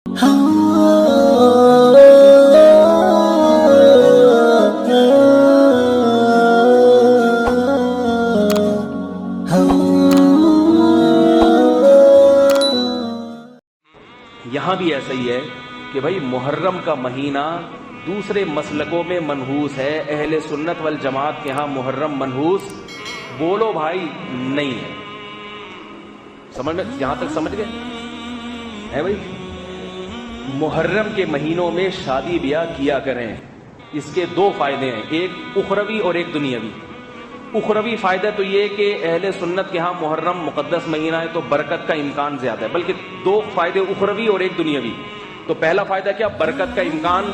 یہاں بھی ایسا ہی ہے کہ بھائی محرم کا مہینہ دوسرے مسلکوں میں منحوس ہے، اہل سنت والجماعت کے ہاں محرم منحوس بولو بھائی نہیں ہے۔ سمجھ میں یہاں تک سمجھ گئے ہے بھائی؟ محرم کے مہینوں میں شادی بیاہ کیا کریں، اس کے دو فائدے ہیں، ایک اخروی اور ایک دنیاوی۔ اخروی فائدہ تو یہ کہ اہل سنت کے ہاں محرم مقدس مہینہ ہے تو برکت کا امکان زیادہ ہے، بلکہ دو فائدے اخروی اور ایک دنیاوی۔ تو پہلا فائدہ کیا؟ برکت کا امکان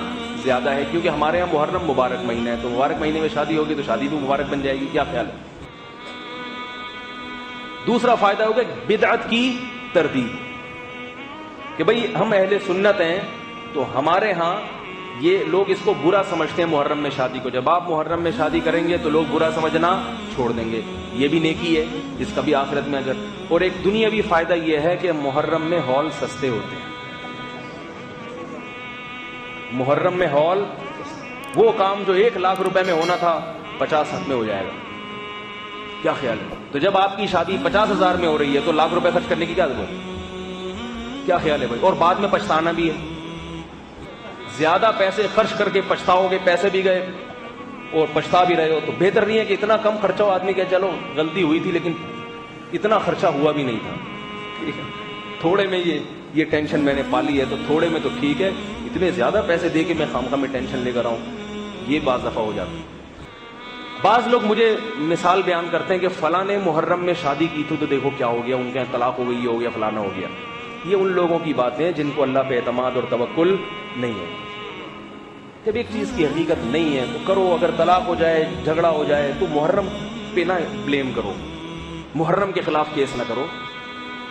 زیادہ ہے، کیونکہ ہمارے ہاں محرم مبارک مہینہ ہے، تو مبارک مہینے میں شادی ہوگی تو شادی بھی مبارک بن جائے گی۔ کیا خیال ہے؟ دوسرا فائدہ ہوگا بدعت کی تردید، کہ بھئی ہم اہل سنت ہیں تو ہمارے ہاں یہ لوگ اس کو برا سمجھتے ہیں محرم میں شادی کو، جب آپ محرم میں شادی کریں گے تو لوگ برا سمجھنا چھوڑ دیں گے، یہ بھی نیکی ہے، اس کا بھی آخرت میں اجر۔ اور ایک دنیاوی فائدہ یہ ہے کہ محرم میں ہال سستے ہوتے ہیں، محرم میں ہال، وہ کام جو 1,00,000 روپے میں ہونا تھا 50,000 میں ہو جائے گا۔ کیا خیال ہے؟ تو جب آپ کی شادی 50,000 میں ہو رہی ہے تو 1,00,000 روپے خرچ کرنے کی کیا ضرورت ہے؟ کیا خیال ہے بھائی؟ اور بعد میں پچھتانا بھی ہے، زیادہ پیسے خرچ کر کے پچھتاؤ گے، پیسے بھی گئے اور پچھتا بھی رہے ہو، تو بہتر نہیں ہے کہ اتنا کم خرچہ ہو، آدمی کہ چلو غلطی ہوئی تھی لیکن اتنا خرچہ ہوا بھی نہیں تھا، تھوڑے میں یہ ٹینشن میں نے پالی ہے تو تھوڑے میں تو ٹھیک ہے، اتنے زیادہ پیسے دے کے میں خامخواہ میں ٹینشن لے کر آؤں، یہ بعض دفعہ ہو جاتا ہے۔ بعض لوگ مجھے مثال بیان کرتے ہیں کہ فلاں نے محرم میں شادی کی تھی تو دیکھو کیا ہو گیا، ان کے طلاق ہو گئی، یہ ہو گیا، فلانا ہو گیا۔ یہ ان لوگوں کی باتیں ہیں جن کو اللہ پہ اعتماد اور توکل نہیں ہے۔ جب ایک چیز کی حقیقت نہیں ہے تو کرو، اگر طلاق ہو جائے، جھگڑا ہو جائے تو محرم پہ نہ بلیم کرو، محرم کے خلاف کیس نہ کرو۔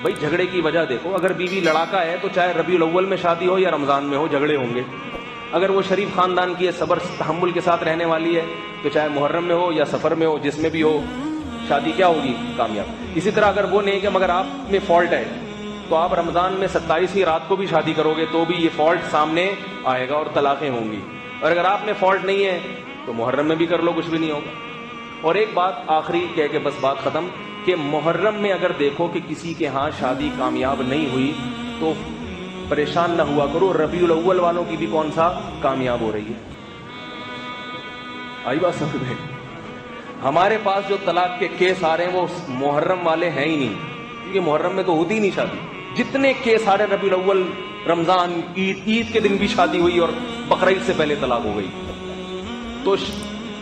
بھائی جھگڑے کی وجہ دیکھو، اگر بیوی لڑاکا ہے تو چاہے ربیع الاول میں شادی ہو یا رمضان میں ہو، جھگڑے ہوں گے۔ اگر وہ شریف خاندان کی ہے، صبر تحمل کے ساتھ رہنے والی ہے، تو چاہے محرم میں ہو یا سفر میں ہو، جس میں بھی ہو، شادی کیا ہوگی؟ کامیاب۔ اسی طرح اگر وہ نہیں کہ مگر آپ میں فالٹ ہے تو آپ رمضان میں 27 رات کو بھی شادی کرو گے تو بھی یہ فالٹ سامنے آئے گا اور طلاقیں ہوں گی، اور اگر آپ میں فالٹ نہیں ہے تو محرم میں بھی کر لو، کچھ بھی نہیں ہوگا۔ اور ایک بات آخری کہہ کے بس بات ختم، کہ محرم میں اگر دیکھو کہ کسی کے ہاں شادی کامیاب نہیں ہوئی تو پریشان نہ ہوا کرو، ربیع الاول والوں کی بھی کون سا کامیاب ہو رہی ہے۔ آئی بات سمجھ میں؟ ہمارے پاس جو طلاق کے کیس آ رہے ہیں وہ محرم والے ہیں ہی نہیں، کیونکہ محرم میں تو ہوتی ہی نہیں شادی۔ جتنے کیس آ رہے ربیع الاول، رمضان، عید کے دن بھی شادی ہوئی اور بقرعید سے پہلے طلاق ہو گئی۔ تو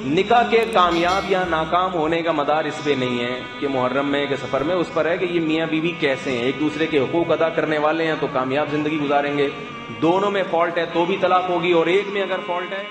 نکاح کے کامیاب یا ناکام ہونے کا مدار اس پہ نہیں ہے کہ محرم میں کہ سفر میں، اس پر ہے کہ یہ میاں بیوی کیسے ہیں، ایک دوسرے کے حقوق ادا کرنے والے ہیں تو کامیاب زندگی گزاریں گے، دونوں میں فالٹ ہے تو بھی طلاق ہوگی، اور ایک میں اگر فالٹ ہے